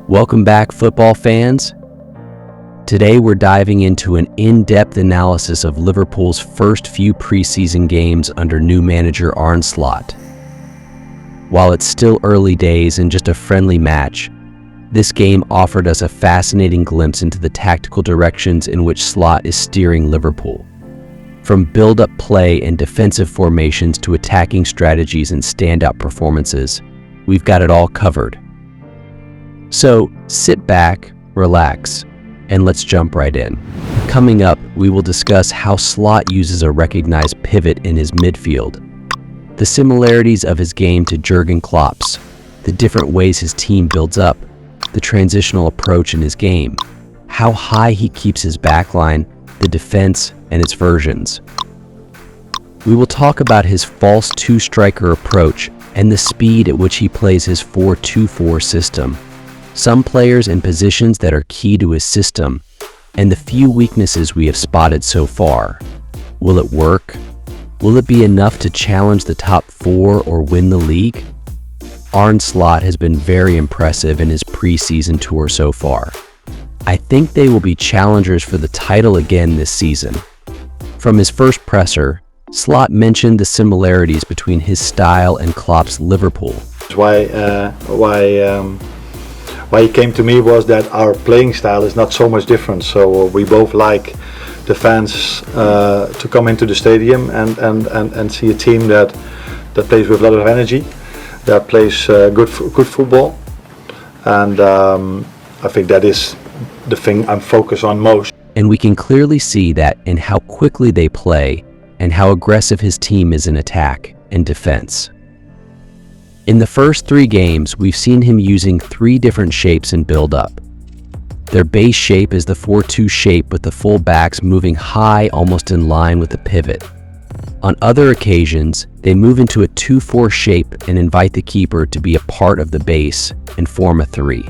Welcome back, football fans. Today we're diving into an in-depth analysis of Liverpool's first few preseason games under new manager Arne Slot. While it's still early days and just a friendly match, this game offered us a fascinating glimpse into the tactical directions in which Slot is steering Liverpool. From build-up play and defensive formations to attacking strategies and standout performances, we've got it all covered. So sit back, relax, and let's jump right in. Coming up, we will discuss how Slot uses a recognized pivot in his midfield, the similarities of his game to Jurgen Klopp's, the different ways his team builds up, the transitional approach in his game, how high he keeps his backline, the defense, and its versions. We will talk about his false two-striker approach and the speed at which he plays his 4-2-4 system, some players and positions that are key to his system, and the few weaknesses we have spotted so far. Will it work? Will it be enough to challenge the top four or win the league? Arne Slot has been very impressive in his preseason tour so far. I think they will be challengers for the title again this season. From his first presser, Slot mentioned the similarities between his style and Klopp's Liverpool. Why he came to me was that our playing style is not so much different. So we both like the fans to come into the stadium and see a team that plays with a lot of energy, that plays good football, and I think that is the thing I'm focused on most. And we can clearly see that in how quickly they play and how aggressive his team is in attack and defense. In the first 3 games, we've seen him using 3 different shapes in build-up. Their base shape is the 4-2 shape with the full backs moving high almost in line with the pivot. On other occasions, they move into a 2-4 shape and invite the keeper to be a part of the base and form a 3.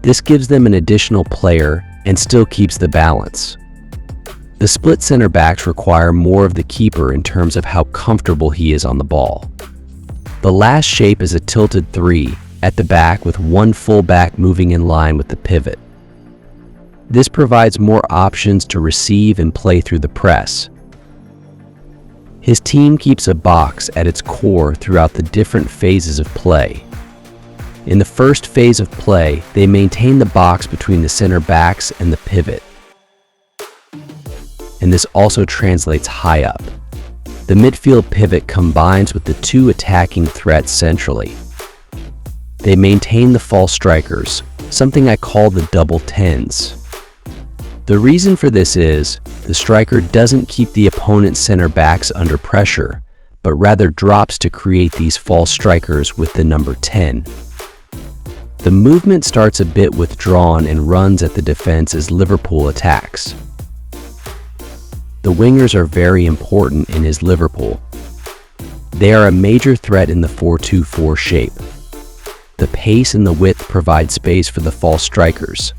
This gives them an additional player and still keeps the balance. The split center backs require more of the keeper in terms of how comfortable he is on the ball. The last shape is a tilted 3 at the back with one full back moving in line with the pivot. This provides more options to receive and play through the press. His team keeps a box at its core throughout the different phases of play. In the first phase of play, they maintain the box between the center backs and the pivot. And this also translates high up. The midfield pivot combines with the 2 attacking threats centrally. They maintain the false strikers, something I call the double 10s. The reason for this is, the striker doesn't keep the opponent's center backs under pressure, but rather drops to create these false strikers with the number 10. The movement starts a bit withdrawn and runs at the defense as Liverpool attacks. The wingers are very important in his Liverpool. They are a major threat in the 4-2-4 shape. The pace and the width provide space for the false strikers.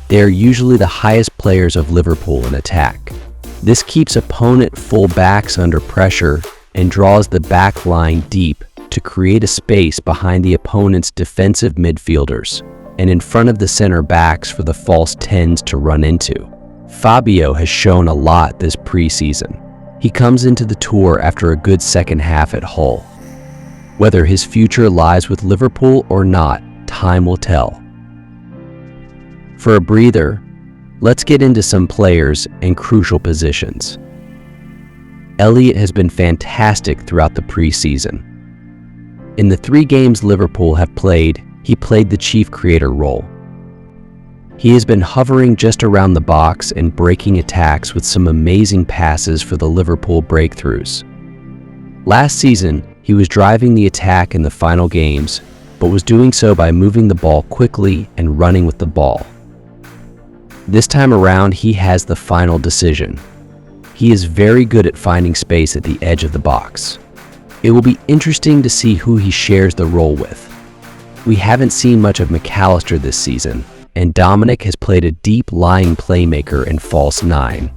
They are usually the highest players of Liverpool in attack. This keeps opponent full backs under pressure and draws the back line deep to create a space behind the opponent's defensive midfielders and in front of the center backs for the false 10s to run into. Fabio has shown a lot this preseason. He comes into the tour after a good second half at Hull. Whether his future lies with Liverpool or not, time will tell. For a breather, let's get into some players and crucial positions. Elliott has been fantastic throughout the preseason. In the 3 games Liverpool have played, he played the chief creator role. He has been hovering just around the box and breaking attacks with some amazing passes for the Liverpool breakthroughs. Last season, he was driving the attack in the final games, but was doing so by moving the ball quickly and running with the ball. This time around, he has the final decision. He is very good at finding space at the edge of the box. It will be interesting to see who he shares the role with. We haven't seen much of McAllister this season, and Dominic has played a deep lying playmaker and false 9.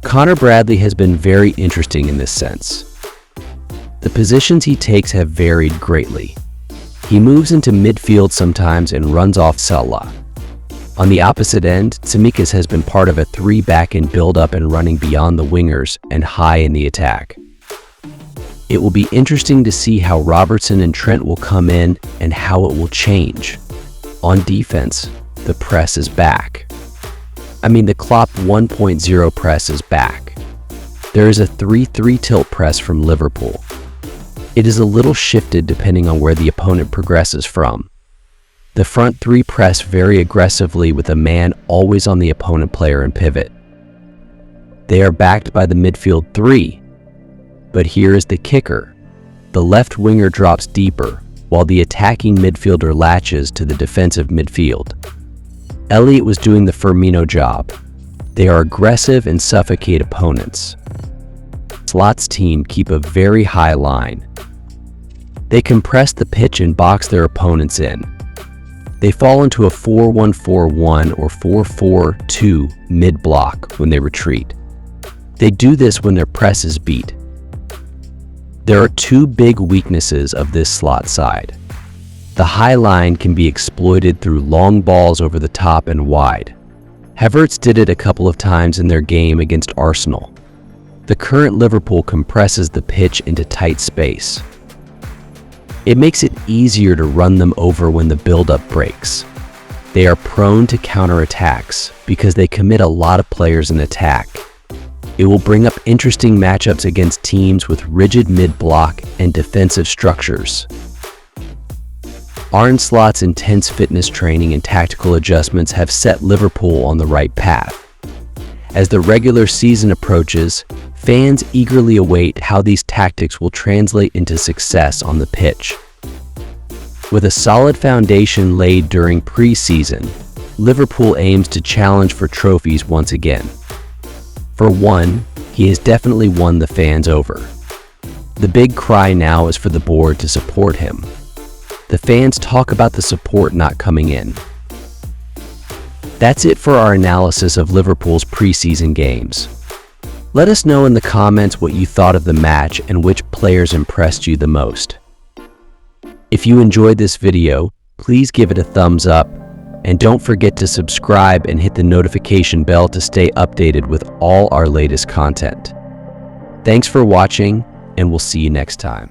Connor Bradley has been very interesting in this sense. The positions he takes have varied greatly. He moves into midfield sometimes and runs off Sella. On the opposite end, Tsimikas has been part of a three-back-end build-up and running beyond the wingers and high in the attack. It will be interesting to see how Robertson and Trent will come in and how it will change. On defense, the press is back. The Klopp 1.0 press is back. There is a 3-3 tilt press from Liverpool. It is a little shifted depending on where the opponent progresses from. The front three press very aggressively with a man always on the opponent player and pivot. They are backed by the midfield three, but here is the kicker. The left winger drops deeper, while the attacking midfielder latches to the defensive midfield. Elliott was doing the Firmino job. They are aggressive and suffocate opponents. Slot's team keep a very high line. They compress the pitch and box their opponents in. They fall into a 4-1-4-1 or 4-4-2 mid-block when they retreat. They do this when their press is beat. There are two big weaknesses of this Slot side. The high line can be exploited through long balls over the top and wide. Havertz did it a couple of times in their game against Arsenal. The current Liverpool compresses the pitch into tight space. It makes it easier to run them over when the build-up breaks. They are prone to counterattacks because they commit a lot of players in attack. It will bring up interesting matchups against teams with rigid mid-block and defensive structures. Arne Slot's intense fitness training and tactical adjustments have set Liverpool on the right path. As the regular season approaches, fans eagerly await how these tactics will translate into success on the pitch. With a solid foundation laid during pre-season, Liverpool aims to challenge for trophies once again. For one, he has definitely won the fans over. The big cry now is for the board to support him. The fans talk about the support not coming in. That's it for our analysis of Liverpool's pre-season games. Let us know in the comments what you thought of the match and which players impressed you the most. If you enjoyed this video, please give it a thumbs up, and don't forget to subscribe and hit the notification bell to stay updated with all our latest content. Thanks for watching, and we'll see you next time.